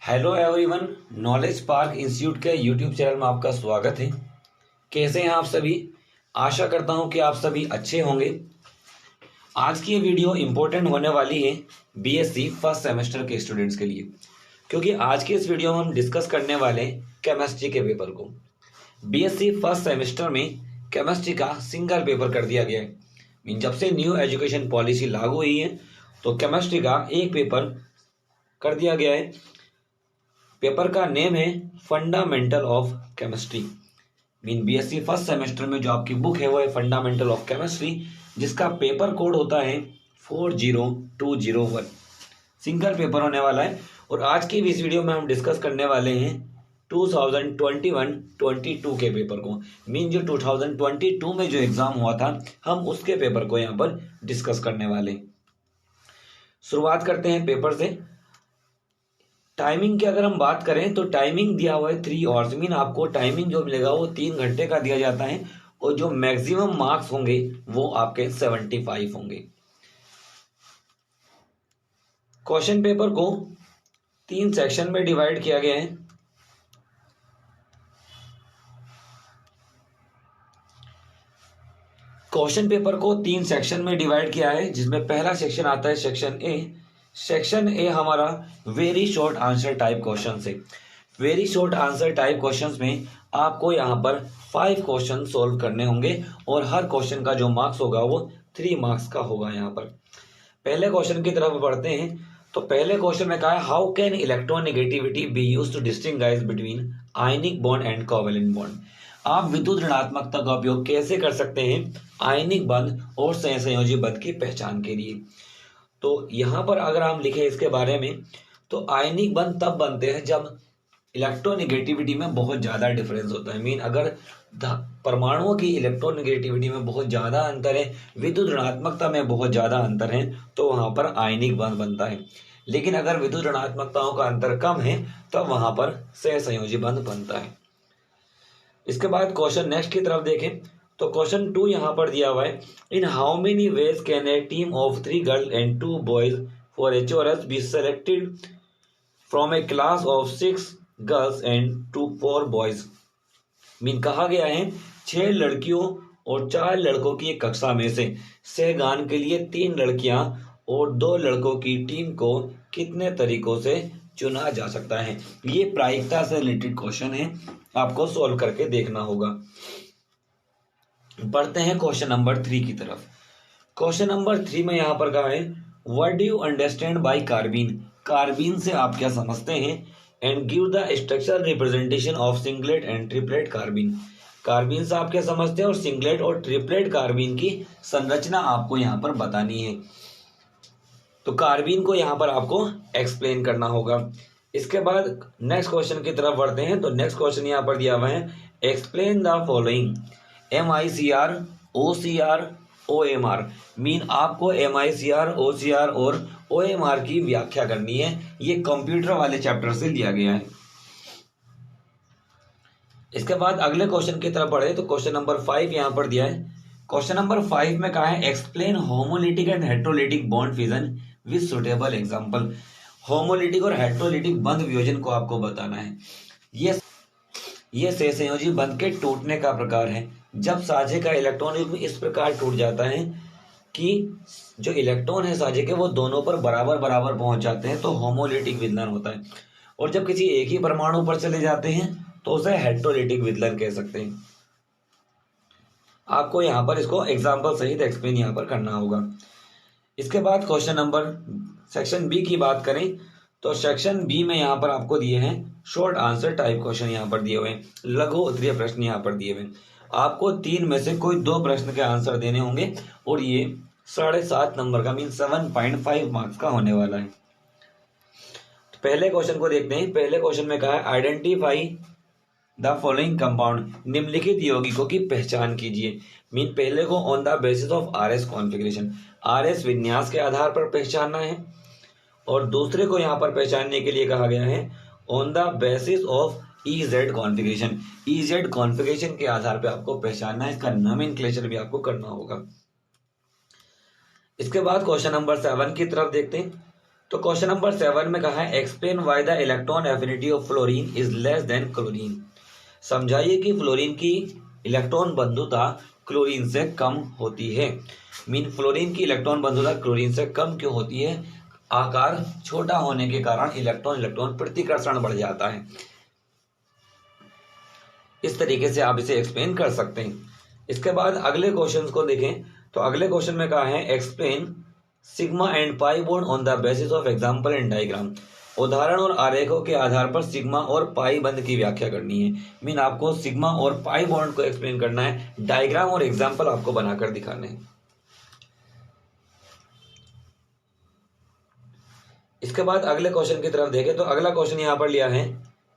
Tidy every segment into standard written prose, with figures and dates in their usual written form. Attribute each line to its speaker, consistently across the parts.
Speaker 1: Hello everyone, knowledge park institute के YouTube channel में आपका स्वागत है। कैसे हैं आप सभी? आशा करता हूं कि आप सभी अच्छे होंगे। आज की ये वीडियो इम्पोर्टेंट होने वाली है बीएससी फर्स्ट सेमेस्टर के स्टूडेंट्स के लिए, क्योंकि आज के इस वीडियो में हम डिस्कस करने वाले हैं केमिस्ट्री के पेपर को। बीएससी फर्स्ट सेमेस्टर में केमिस्ट्री का सिंगल पेपर कर दिया गया है। जब से न्यू एजुकेशन पॉलिसी लागू हुई है तो केमिस्ट्री का एक पेपर कर दिया गया है। पेपर का नेम है fundamental of chemistry. BSc first semester में जो आपकी बुक है वो है फंडामेंटल ऑफ केमिस्ट्री, जिसका पेपर कोड होता है 40201। सिंगल पेपर होने वाला है और आज की इस वीडियो में हम डिस्कस करने वाले हैं 2021-22 के पेपर को। जो 2022 में जो एग्जाम हुआ था हम उसके पेपर को यहाँ पर डिस्कस करने वाले हैं। शुरुआत करते हैं पेपर से। टाइमिंग की अगर हम बात करें तो टाइमिंग दिया हुआ है 3 आवर्स। आपको टाइमिंग जो मिलेगा वो 3 घंटे का दिया जाता है और जो मैक्सिमम मार्क्स होंगे वो आपके 75 होंगे। क्वेश्चन पेपर को 3 सेक्शन में डिवाइड किया गया है। क्वेश्चन पेपर को 3 सेक्शन में डिवाइड किया है, जिसमें पहला सेक्शन आता है सेक्शन ए। सेक्शन ए हमारा very short answer type question है। Very short answer type questions में आपको यहाँ पर 5 क्वेश्चन सोल्व करने होंगे और हर क्वेश्चन का जो मार्क्स होगा वो 3 मार्क्स का होगा। यहाँ पर पहले क्वेश्चन की तरफ बढ़ते हैं। तो पहले क्वेश्चन में कहा है how can electronegativity be used to distinguish between ionic bond and covalent bond. आप विद्युत ऋणात्मकता का उपयोग कैसे कर सकते हैं आयनिक बंध और सहसंयोजी बंध की पहचान के लिए। तो यहाँ पर अगर हम लिखें इसके बारे में तो आयनिक बंध तब बनते हैं जब इलेक्ट्रोनेगेटिविटी में बहुत ज़्यादा डिफरेंस होता है। अगर परमाणुओं की इलेक्ट्रोनेगेटिविटी में बहुत ज़्यादा अंतर है, विद्युत ऋणात्मकता में बहुत ज़्यादा अंतर है, तो वहाँ पर आयनिक बंध बनता है। लेकिन अगर विद्युत ऋणात्मकताओं का अंतर कम है तब वहाँ पर सहसंयोजी बंध बनता है। इसके बाद क्वेश्चन नेक्स्ट की तरफ देखें तो क्वेश्चन 2 यहाँ पर दिया हुआ है in how many ways can a team of 3 girl and 2 boys for HORS be selected from A class of 6 girls and 4 boys. कहा गया है 6 लड़कियों और 4 लड़कों की एक कक्षा में से सहगान के लिए 3 लड़कियां और 2 लड़कों की टीम को कितने तरीकों से चुना जा सकता है। ये प्रायिकता से रिलेटेड क्वेश्चन है, आपको सोल्व करके देखना होगा। बढ़ते हैं क्वेश्चन नंबर 3 की तरफ। क्वेश्चन नंबर 3 में यहाँ पर कहा है what do you understand bye carbene. Carbene से आप क्या समझते हैं and give the structural representation of singlet and triplet carbene. Carbene से आप क्या समझते हैं और सिंगलेट और ट्रिपलेट कार्बीन की संरचना आपको यहाँ पर बतानी है। तो कार्बीन को यहाँ पर आपको एक्सप्लेन करना होगा। इसके बाद नेक्स्ट क्वेश्चन की तरफ बढ़ते हैं। तो नेक्स्ट क्वेश्चन यहाँ पर दिया हुआ है explain the following MICR OCR OMR। आपको MICR OCR और OMR की व्याख्या करनी है। ये कंप्यूटर वाले चैप्टर से लिया गया है। इसके बाद अगले क्वेश्चन की तरफ बढ़े तो क्वेश्चन नंबर 5 यहाँ पर दिया है। क्वेश्चन नंबर 5 में कहा है explain homolytic and heterolytic bond fusion with suitable example. Homolytic और हेट्रोलिटिक बंध वियोजन को आपको बताना है। ये सहसंयोजी बंध के टूटने का प्रकार है जब साझे का इलेक्ट्रॉन युग्म इस प्रकार टूट जाता है कि जो इलेक्ट्रॉन है साझे के वो दोनों पर बराबर बराबर पहुंच जाते हैं, तो होमोलिटिक विदलन होता है। और जब किसी एक ही परमाणु पर चले जाते हैं तो उसे हेट्रोलिटिक विदलन कह सकते हैं। आपको यहाँ पर इसको एग्जाम्पल सहित एक्सप्लेन यहाँ पर करना होगा। इसके बाद क्वेश्चन नंबर सेक्शन बी की बात करें तो सेक्शन बी में यहाँ पर आपको दिए हैं शॉर्ट आंसर टाइप क्वेश्चन यहाँ पर दिए हुए हैं। लघु उत्तरीय प्रश्न यहाँ पर दिए हुए हैं। आपको 3 में से कोई 2 प्रश्न के आंसर देने होंगे और ये 7.5 नंबर का 7.5 मार्क्स का होने वाला है। तो पहले क्वेश्चन को देखते हैं। पहले क्वेश्चन में कहा है आइडेंटिफाई द फॉलोइंग कंपाउंड। निम्नलिखित यौगिकों की पहचान कीजिए। पहले को on the basis of RS configuration, RS विन्यास के आधार पर पहचानना है और दूसरे को यहाँ पर पहचानने के लिए कहा गया है on the basis of EZ configuration. EZ configuration के आधार पे आपको पहचानना है। इसका नोमेनक्लेचर भी आपको करना होगा। इसके बाद क्वेश्चन नंबर 7 की तरफ देखते हैं। तो क्वेश्चन नंबर 7 में कहा है explain why the electron affinity of fluorine is less than chlorine. समझाइए कि फ्लोरीन की इलेक्ट्रॉन बंधुता क्लोरीन से कम होती है। मीन फ्लोरीन की इलेक्ट्रॉन बंधुता क्लोरीन से कम क्यों होती है? आकार छोटा होने के कारण इलेक्ट्रॉन इलेक्ट्रॉन प्रतिकर्षण बढ़ जाता है। इस तरीके से आप इसे एक्सप्लेन कर सकते हैं। इसके बाद अगले क्वेश्चन को देखें तो अगले क्वेश्चन में कहा है explain sigma and pi bond on the basis of example and diagram. उदाहरण और आरेखों के आधार पर सिग्मा और पाई बंध की व्याख्या करनी है। मीन आपको सिग्मा और पाई बॉन्ड को एक्सप्लेन करना है, डायग्राम और एग्जाम्पल आपको बनाकर दिखाने हैं। इसके बाद अगले क्वेश्चन की तरफ देखें तो अगला क्वेश्चन यहाँ पर लिया है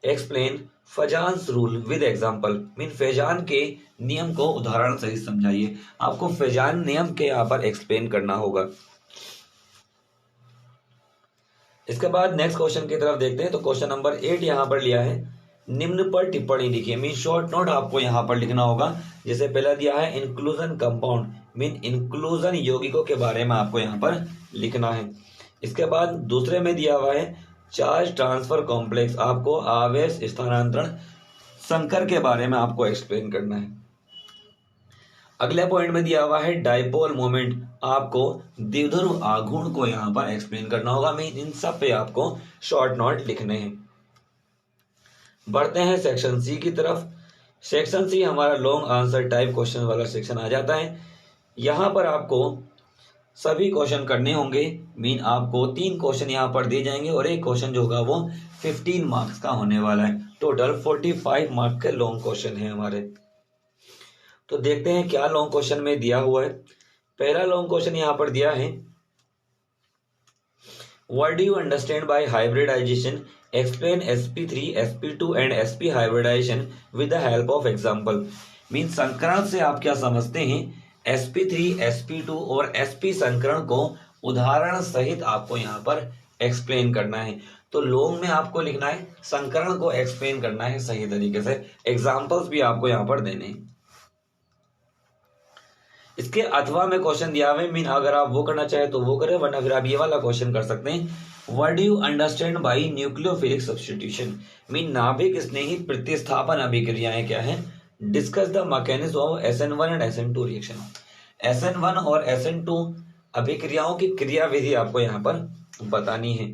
Speaker 1: explain Fajans rule with example. Mean Fajan के नियम को उदाहरण सहित समझाइए। आपको फेजान नियम के यहाँ पर एक्सप्लेन करना होगा। इसके बाद नेक्स्ट क्वेश्चन की तरफ देखते हैं तो क्वेश्चन नंबर 8 यहाँ पर लिया है निम्न पर टिप्पणी लिखिए। मीन शॉर्ट नोट आपको यहाँ पर लिखना होगा। जैसे पहला दिया है इंक्लूजन कंपाउंड, मीन इंक्लूजन यौगिकों के बारे में आपको यहाँ पर लिखना है। इसके बाद दूसरे में दिया हुआ है चार्ज ट्रांसफर कॉम्प्लेक्स, आपको आवेश स्थानांतरण संकर के बारे में आपको एक्सप्लेन करना है। अगले पॉइंट में दिया हुआ है डाइपोल मोमेंट, आपको द्विध्रुव आघूर्ण को यहाँ पर एक्सप्लेन करना होगा। मीन इन सब पे आपको शॉर्ट नोट लिखने हैं। बढ़ते हैं सेक्शन सी की तरफ। सेक्शन सी हमारा लॉन्ग आंसर टाइप क्वेश्चन वाला सेक्शन आ जाता है। यहाँ पर आपको सभी क्वेश्चन करने होंगे। मीन आपको 3 क्वेश्चन यहाँ पर दिए जाएंगे और एक क्वेश्चन जो होगा वो 15 मार्क्स का होने वाला है। टोटल 45 मार्क्स के लॉन्ग क्वेश्चन है हमारे। तो देखते हैं क्या लॉन्ग क्वेश्चन में दिया हुआ है। पहला लॉन्ग क्वेश्चन यहाँ पर दिया है what do you understand by hybridization, explain sp3 sp2 and sp hybridization with the help of example. Mean संकरण से आप क्या समझते हैं? sp3 sp2 और sp संकरण को उदाहरण सहित आपको यहाँ पर एक्सप्लेन करना है। तो लॉन्ग में आपको लिखना है, संकरण को एक्सप्लेन करना है सही तरीके से, एग्जाम्पल्स भी आपको यहाँ पर देने हैं। इसके अथवा में क्वेश्चन दिया हुआ है। मीन अगर आप वो करना चाहे तो वो करें, वरना फिर आप ये वाला क्वेश्चन कर सकते हैं what do you understand bye nucleophilic substitution. Mean नाभिक स्नेही प्रतिस्थापन अभिक्रियाएं क्या है? Discuss the mechanism of SN1 and SN2 reaction. SN1 और SN2 अभिक्रियाओं की क्रियाविधि आपको यहाँ पर बतानी है।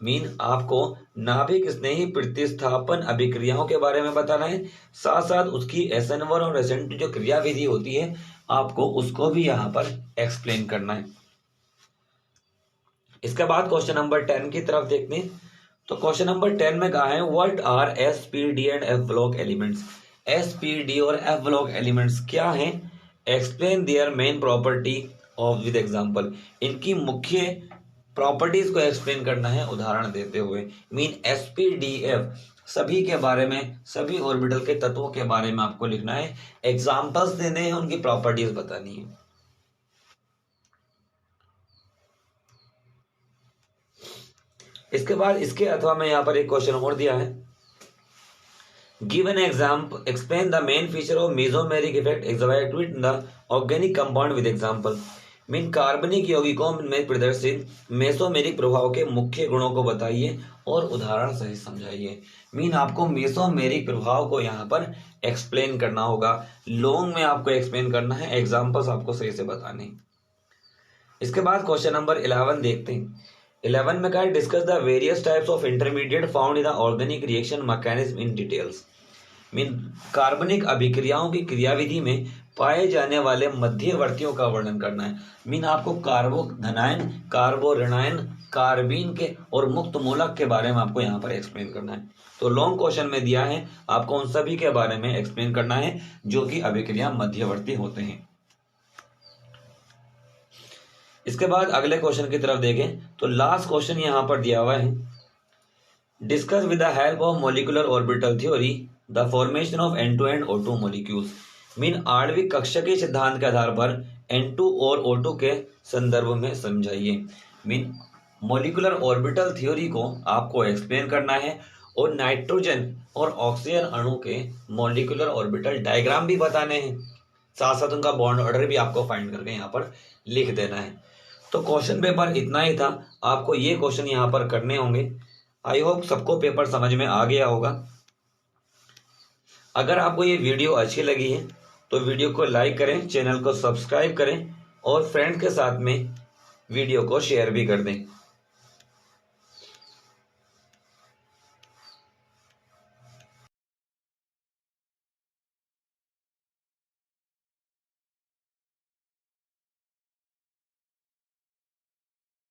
Speaker 1: मीन आपको नाभिक स्नेही प्रतिस्थापन अभिक्रियाओं के बारे में बताना है, साथ साथ उसकी SN1 और SN2 जो क्रियाविधि होती है आपको उसको भी यहाँ पर एक्सप्लेन करना है। इसके बाद क्वेश्चन नंबर 10 की तरफ देखते हैं। तो क्वेश्चन नंबर 10 में कहा है what are SPD and F block elements. SPD और F ब्लॉक एलिमेंट्स क्या हैं? Explain their main property of with example. इनकी मुख्य प्रॉपर्टीज को एक्सप्लेन करना है उदाहरण देते हुए। मीन SPDF सभी के बारे में, सभी ऑर्बिटल के तत्वों के बारे में आपको लिखना है, एग्जांपल्स देने हैं, उनकी प्रॉपर्टीज बतानी है। इसके बाद इसके अथवा में यहाँ पर एक क्वेश्चन और दिया है give an example, explain the main feature of mesomeric effect exhibited in the organic compound with example. Mean कार्बनिक यौगिकों में प्रदर्शित मेसोमेरिक प्रभाव के मुख्य गुणों को बताइए और उदाहरण सहित समझाइए। मीन आपको मेसोमेरिक प्रभाव को यहाँ पर एक्सप्लेन करना होगा। लॉन्ग में आपको एक्सप्लेन करना है, एग्जाम्पल्स आपको सही से बताने। इसके बाद क्वेश्चन नंबर 11 देखते हैं। 11 में कहा discuss the various types of intermediate found in the organic reaction mechanism in details. Mean कार्बनिक अभिक्रियाओं की क्रियाविधि में पाए जाने वाले मध्यवर्तियों का वर्णन करना है। मीन आपको कार्बो धनायन, कार्बो ऋणायन, कार्बीन के और मुक्त मूलक के बारे में आपको यहाँ पर एक्सप्लेन करना है। तो लॉन्ग क्वेश्चन में दिया है आपको उन सभी के बारे में एक्सप्लेन करना है जो कि अभिक्रिया मध्यवर्ती होते हैं। इसके बाद अगले क्वेश्चन की तरफ देखें तो लास्ट क्वेश्चन यहाँ पर दिया हुआ है discuss with the help of molecular orbital theory the formation of N2 and O2 molecules. Mean आणविक कक्षा के सिद्धांत के आधार पर N2 और O2 के संदर्भ में समझाइए। मीन मॉलिक्यूलर ऑर्बिटल थ्योरी को आपको एक्सप्लेन करना है और नाइट्रोजन और ऑक्सीजन अणु के मॉलिक्यूलर ऑर्बिटल डायग्राम भी बताने हैं, साथ साथ उनका बॉन्ड ऑर्डर भी आपको फाइंड करके यहाँ पर लिख देना है। तो क्वेश्चन पेपर इतना ही था, आपको ये क्वेश्चन यहाँ पर करने होंगे। आई होप सबको पेपर समझ में आ गया होगा। अगर आपको ये वीडियो अच्छी लगी है तो वीडियो को लाइक करें, चैनल को सब्सक्राइब करें और फ्रेंड्स के साथ में वीडियो को शेयर भी कर दें।